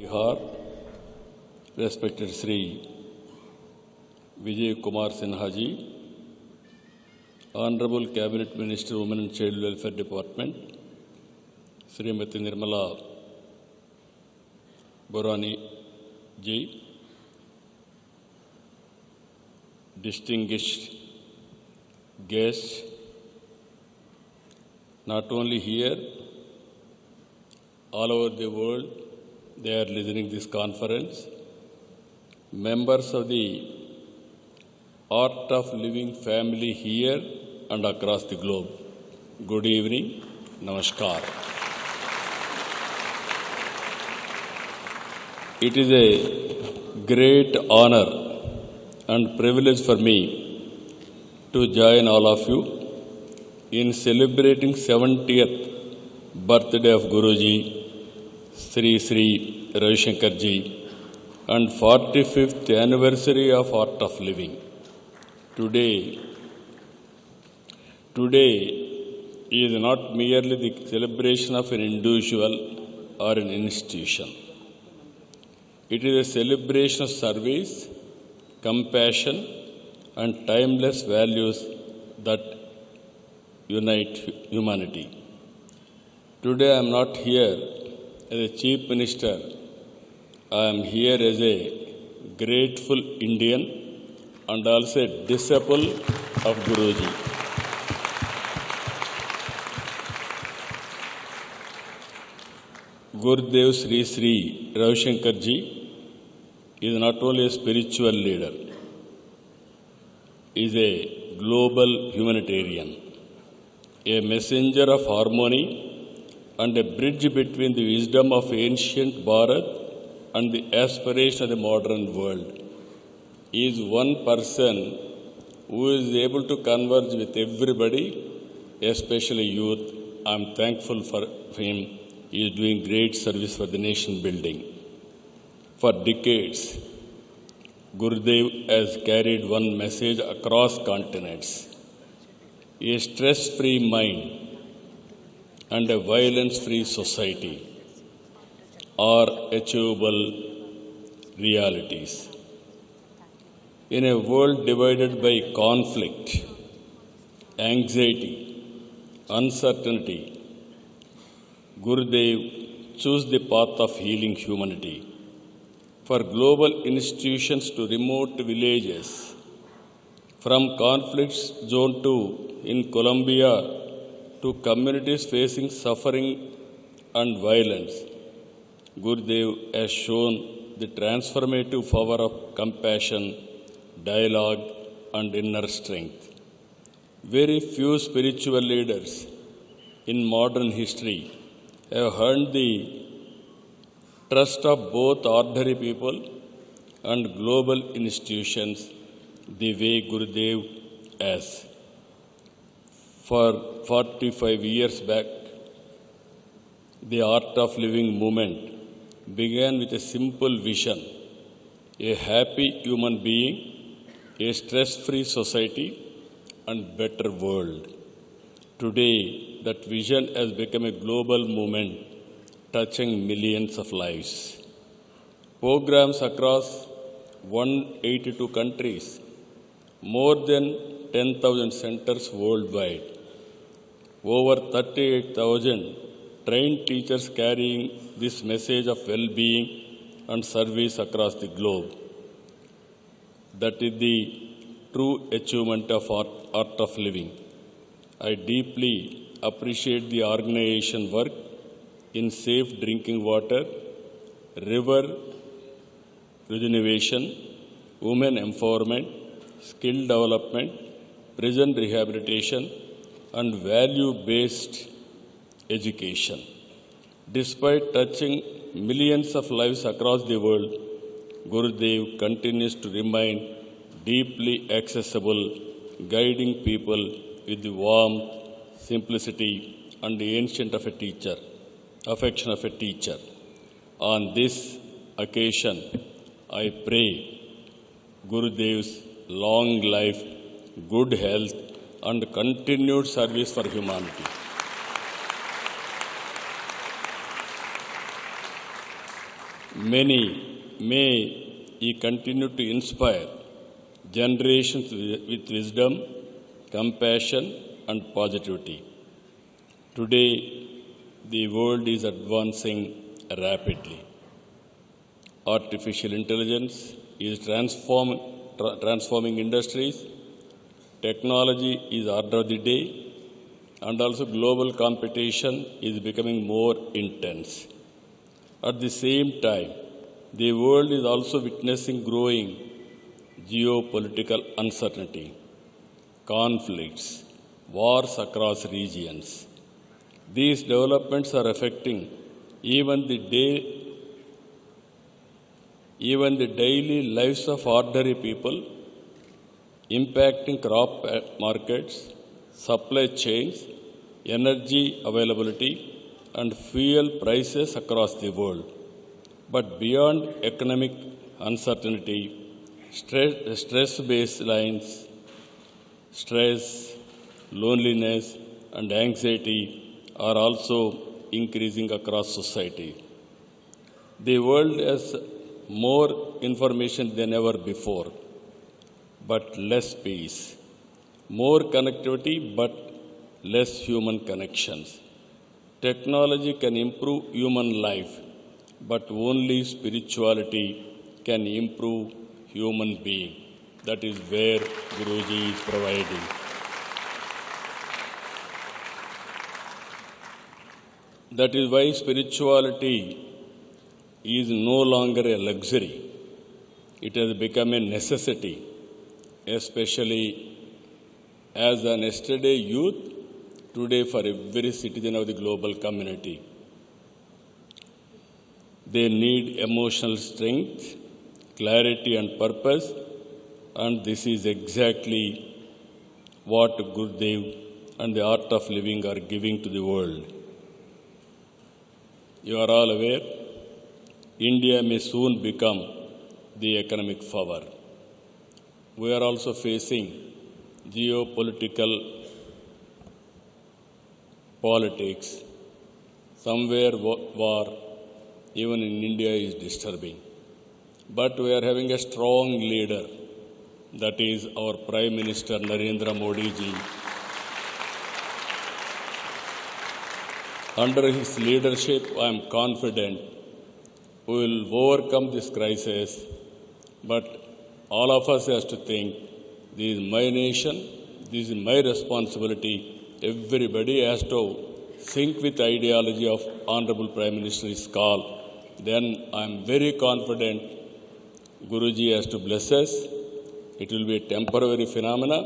Bihar, respected Sri Vijay Kumar Sinha ji, Honorable Cabinet Minister, Women and Child Welfare Department, Srimati Nirmala Borani ji, distinguished guests, not only here, all over the world, they are listening this conference. Members of the Art of Living family here and across the globe. Good evening. Namaskar. It is a great honor and privilege for me to join all of you in celebrating 70th birthday of Guruji, Sri Sri Ravi Shankar ji, and 45th anniversary of Art of Living. Today is not merely the celebration of an individual or an institution. It is a celebration of service, compassion, and timeless values that unite humanity. Today I am not here as a Chief Minister. I am here as a grateful Indian and also a disciple of Guruji. Gurudev Sri Sri Ravi Shankar ji is not only a spiritual leader, he is a global humanitarian, a messenger of harmony and a bridge between the wisdom of ancient Bharat and the aspiration of the modern world. He is one person who is able to converge with everybody, especially youth. I am thankful for him. He is doing great service for the nation building. For decades, Gurudev has carried one message across continents: a stress-free mind and a violence-free society are achievable realities. In a world divided by conflict, anxiety, uncertainty, Gurudev chose the path of healing humanity. For global institutions to remote villages, from conflict zone 2 in Colombia to communities facing suffering and violence, Gurudev has shown the transformative power of compassion, dialogue, and inner strength. Very few spiritual leaders in modern history have earned the trust of both ordinary people and global institutions the way Gurudev has. For 45 years back, the Art of Living movement began with a simple vision: a happy human being, a stress-free society, and better world. Today, that vision has become a global movement touching millions of lives. Programs across 182 countries, more than 10,000 centers worldwide, over 38,000 trained teachers carrying this message of well-being and service across the globe. That is the true achievement of Art of Living. I deeply appreciate the organization work in safe drinking water, river regeneration, women empowerment, skill development, prison rehabilitation, and value-based education. Despite touching millions of lives across the world, Gurudev continues to remain deeply accessible, guiding people with the warmth, simplicity, and the affection of a teacher. On this occasion, I pray Gurudev's long life, good health, and continued service for humanity. may he continue to inspire generations with wisdom, compassion, and positivity. Today, the world is advancing rapidly. Artificial intelligence is transforming industries. Technology is order of the day, and also global competition is becoming more intense. At the same time, the world is also witnessing growing geopolitical uncertainty, conflicts, wars across regions. These developments are affecting even the daily lives of ordinary people, impacting crop markets, supply chains, energy availability, and fuel prices across the world. But beyond economic uncertainty, stress baselines, stress, loneliness, and anxiety are also increasing across society. The world has more information than ever before, but less peace. More connectivity, but less human connections. Technology can improve human life, but only spirituality can improve human being. That is where Guruji is providing. That is why spirituality is no longer a luxury. It has become a necessity, especially as an yesterday youth, today for every citizen of the global community. They need emotional strength, clarity and purpose, and this is exactly what Gurudev and the art of living are giving to the world. You are all aware, India may soon become the economic power. We are also facing geopolitical politics. Somewhere war, even in India, is disturbing. But we are having a strong leader, that is our Prime Minister Narendra Modi ji. Under his leadership, I am confident we will overcome this crisis. But all of us have to think, this is my nation, this is my responsibility. Everybody has to sync with the ideology of Honorable Prime Minister's call. Then I am very confident Guruji has to bless us. It will be a temporary phenomena.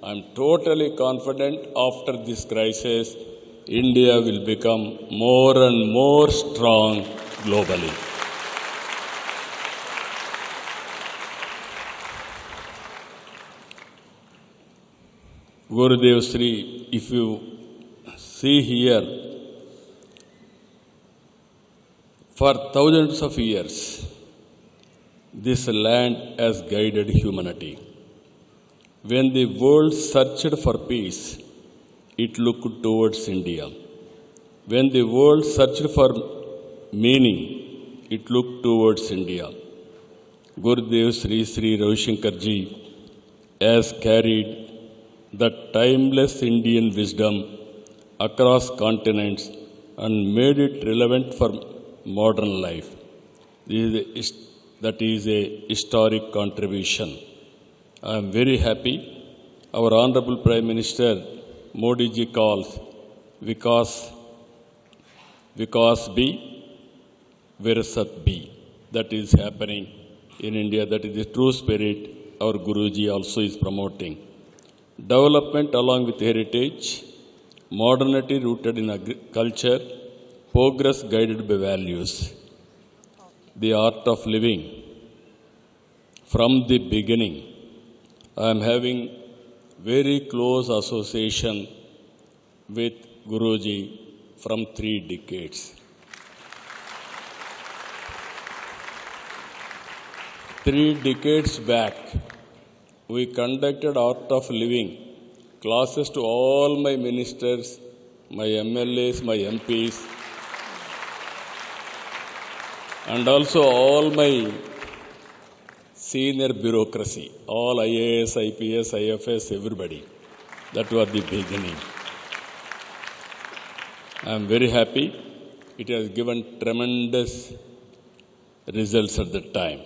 I am totally confident after this crisis, India will become more and more strong globally. Gurudev Sri, if you see here, for thousands of years, this land has guided humanity. When the world searched for peace, it looked towards India. When the world searched for meaning, it looked towards India. Gurudev Sri Sri Ravi Shankar Ji has carried the timeless Indian wisdom across continents and made it relevant for modern life. That is a historic contribution. I am very happy. Our Honorable Prime Minister Modi ji calls Vikas Bhi, Virasat Bhi. That is happening in India. That is the true spirit our Guruji also is promoting. Development along with heritage, modernity rooted in culture, progress guided by values. The art of living. From the beginning, I am having very close association with Guruji from 3 decades. 3 decades back, we conducted Art of Living classes to all my ministers, my MLAs, my MPs. and also all my senior bureaucracy, all IAS, IPS, IFS, everybody. That was the beginning. I am very happy. It has given tremendous results at that time.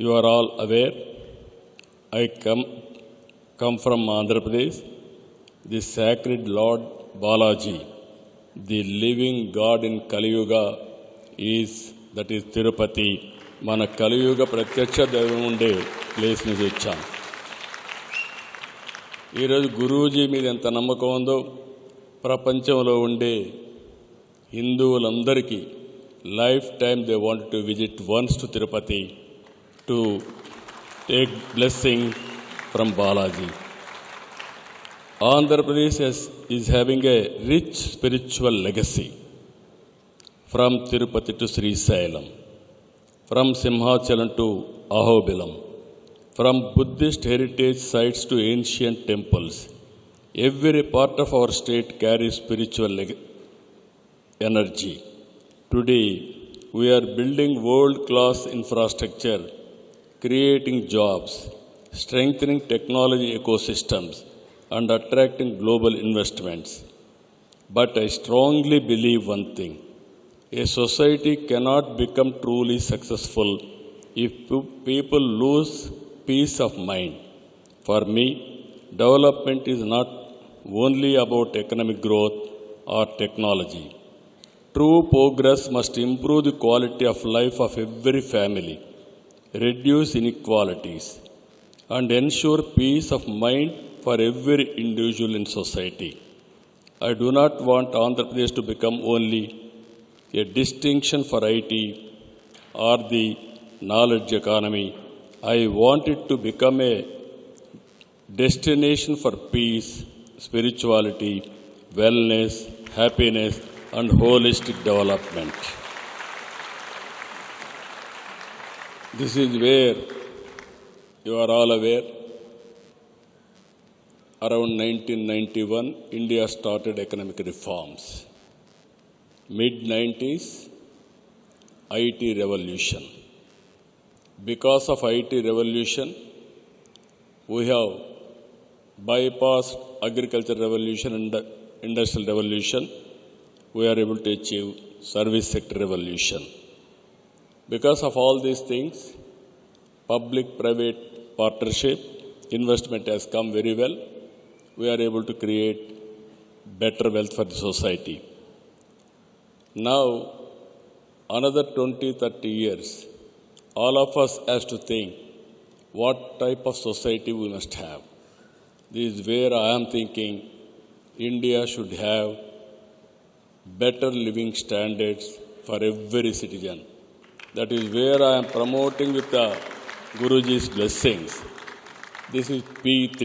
You are all aware, I come from Andhra Pradesh. The sacred Lord Balaji, the living God in Kali Yuga, that is Tirupati. మన కలియుగ ప్రత్యక్ష దైవం ఉండే place నుంచి వచ్చాం. ఈరోజు గురూజీ మీద ఎంత నమ్మకం ఉందో ప్రపంచంలో ఉండే హిందువులందరికీ life time they want to visit once to Tirupati to take blessing from Balaji. Andhra Pradesh is having a rich spiritual legacy from Tirupati to Sri Sailam, from Simhachalam to Ahobilam, from Buddhist heritage sites to ancient temples. Every part of our state carries spiritual energy. Today, we are building world-class infrastructure, creating jobs, strengthening technology ecosystems, and attracting global investments. But I strongly believe one thing. A society cannot become truly successful if people lose peace of mind. For me, development is not only about economic growth or technology. True progress must improve the quality of life of every family, reduce inequalities, and ensure peace of mind for every individual in society. I do not want Andhra Pradesh to become only a distinction for IT or the knowledge economy. I want it to become a destination for peace, spirituality, wellness, happiness, and holistic development. This is where you are all aware. Around 1991, India started economic reforms. Mid-90s, IT revolution. Because of IT revolution, we have bypassed agriculture revolution and industrial revolution. We are able to achieve service sector revolution. Because of all these things, public-private partnership, investment has come very well. We are able to create better wealth for the society. Now, another 20-30 years, all of us has to think what type of society we must have. This is where I am thinking India should have better living standards for every citizen. That is where I am promoting with the Guruji's blessings. This is P3.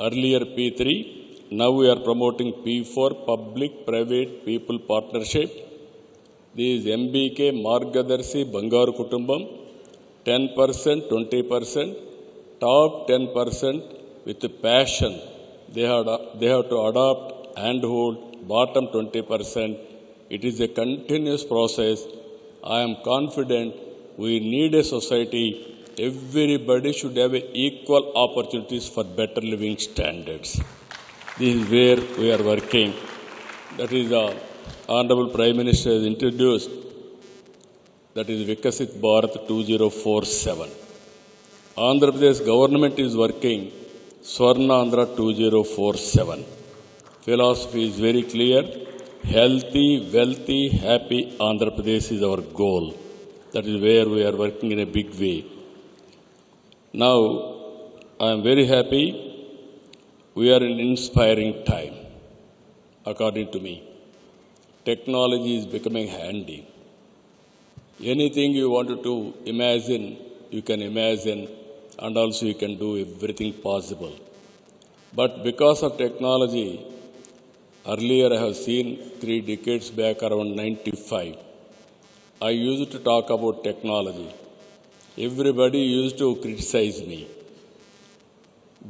Earlier P3, now we are promoting P4, Public-Private People Partnership. This is MBK, Margadarshi, Bangaru Kutumbam, 10%, 20%, top 10% with passion. They have to adopt and hold bottom 20%. It is a continuous process. I am confident we need a society. Everybody should have equal opportunities for better living standards. This is where we are working. That is the Honorable Prime Minister has introduced. That is Vikasit Bharat 2047. Andhra Pradesh government is working Swarna Andhra 2047. Philosophy is very clear. Healthy, wealthy, happy Andhra Pradesh is our goal. That is where we are working in a big way. Now, I am very happy. We are in inspiring time, according to me. Technology is becoming handy. Anything you wanted to imagine, you can imagine, and also you can do everything possible. But because of technology, earlier I have seen 3 decades back, around 95, I used to talk about technology. Everybody used to criticize me.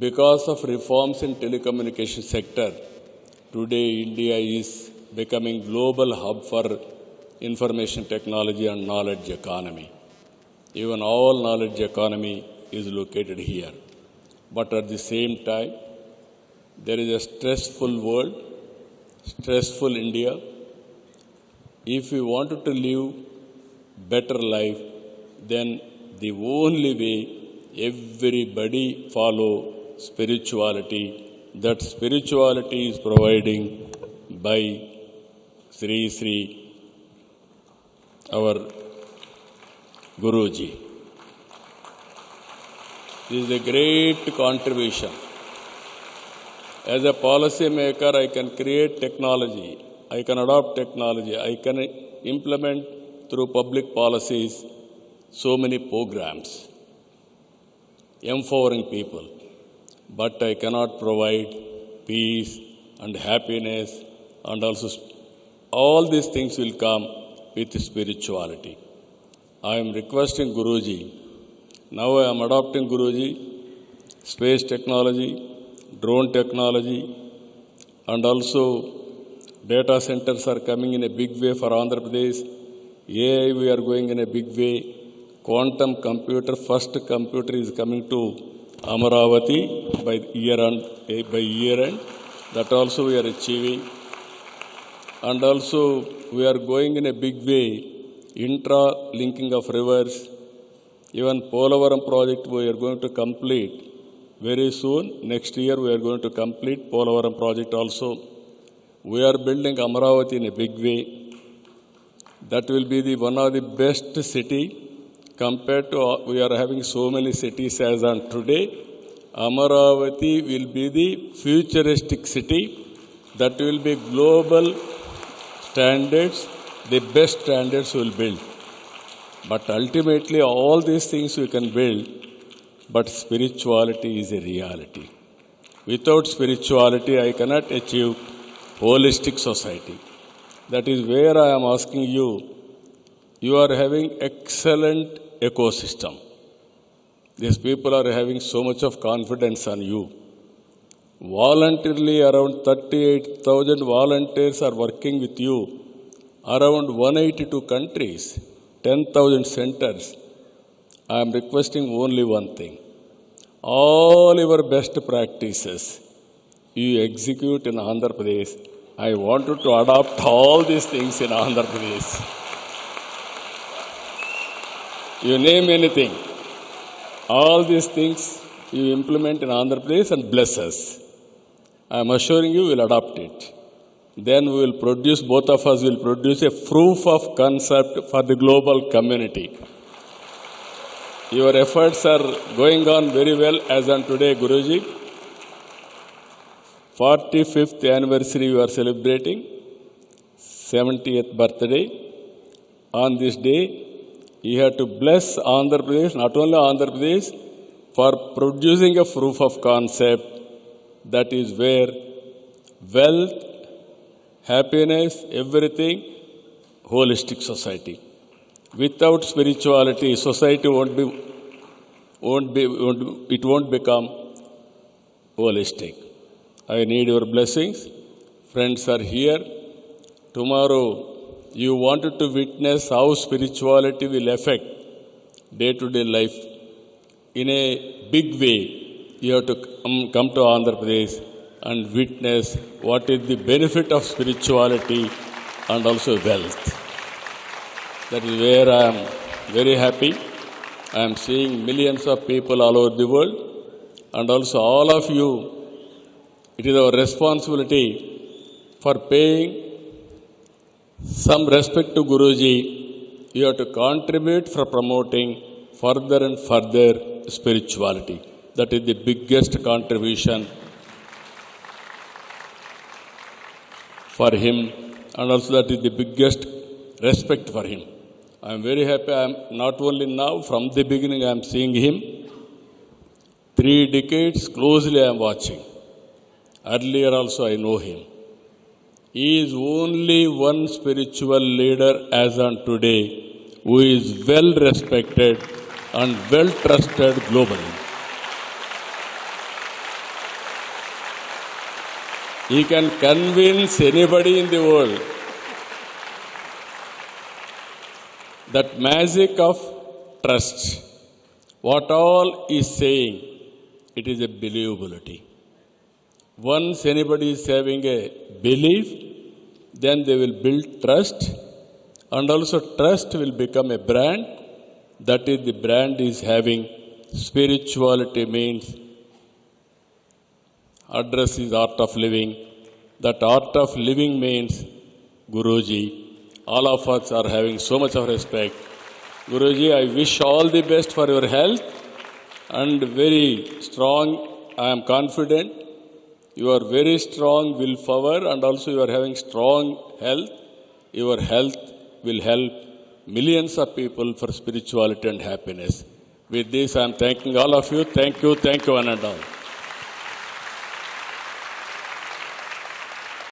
Because of reforms in telecommunication sector, today India is becoming global hub for information technology and knowledge economy. Even all knowledge economy is located here. But at the same time, there is a stressful world, stressful India. If we wanted to live better life, then the only way everybody follow spirituality. That spirituality is providing by Sri, our Guruji. This is a great contribution. As a policy maker, I can create technology, I can adopt technology, I can implement through public policies so many programs, empowering people. But I cannot provide peace and happiness, and also all these things will come with spirituality. I am requesting Guruji, now I am adopting Guruji, space technology, drone technology, and also data centers are coming in a big way for Andhra Pradesh. AI we are going in a big way. Quantum computer, first computer is coming to Amaravati by year end. That also we are achieving. And also we are going in a big way, intra-linking of rivers. Even Polavaram project we are going to complete very soon. Next year we are going to complete Polavaram project also. We are building Amaravati in a big way. That will be one of the best city. Compared to, we are having so many cities as on today, Amaravati will be the futuristic city that will be global standards, the best standards will build. But ultimately all these things we can build, but spirituality is a reality. Without spirituality I cannot achieve holistic society. That is where I am asking you, you are having excellent ecosystem. These people are having so much of confidence on you. Voluntarily, around 38,000 volunteers are working with you. Around 182 countries, 10,000 centers. I am requesting only one thing. All your best practices, you execute in Andhra Pradesh. I wanted to adopt all these things in Andhra Pradesh. You name anything. All these things you implement in Andhra Pradesh and bless us. I am assuring you we will adopt it. Then we will produce, both of us will produce a proof of concept for the global community. Your efforts are going on very well as on today, Guruji. 45th anniversary you are celebrating, 70th birthday. On this day, you have to bless Andhra Pradesh, not only Andhra Pradesh, for producing a proof of concept that is where wealth, happiness, everything, holistic society. Without spirituality, society won't become holistic. I need your blessings. Friends are here. Tomorrow, you wanted to witness how spirituality will affect day-to-day life. In a big way, you have to come to Andhra Pradesh and witness what is the benefit of spirituality and also wealth. That is where I am very happy. I am seeing millions of people all over the world, and also all of you, it is our responsibility for paying some respect to Guruji. You have to contribute for promoting further and further spirituality. That is the biggest contribution for him, and also that is the biggest respect for him. I am very happy. I am not only now, from the beginning I am seeing him. 3 decades closely I am watching. Earlier also I know him. He is only one spiritual leader as on today who is well respected and well trusted globally. He can convince anybody in the world. that magic of trust. What all is saying, it is a believability. Once anybody is having a belief, then they will build trust, and also trust will become a brand. That is, the brand is having spirituality means address is art of living. That art of living means Guruji. All of us are having so much of respect. Guruji, I wish all the best for your health and very strong. I am confident you are very strong willpower and also you are having strong health. Your health will help millions of people for spirituality and happiness. With this, I am thanking all of you. Thank you, one and all.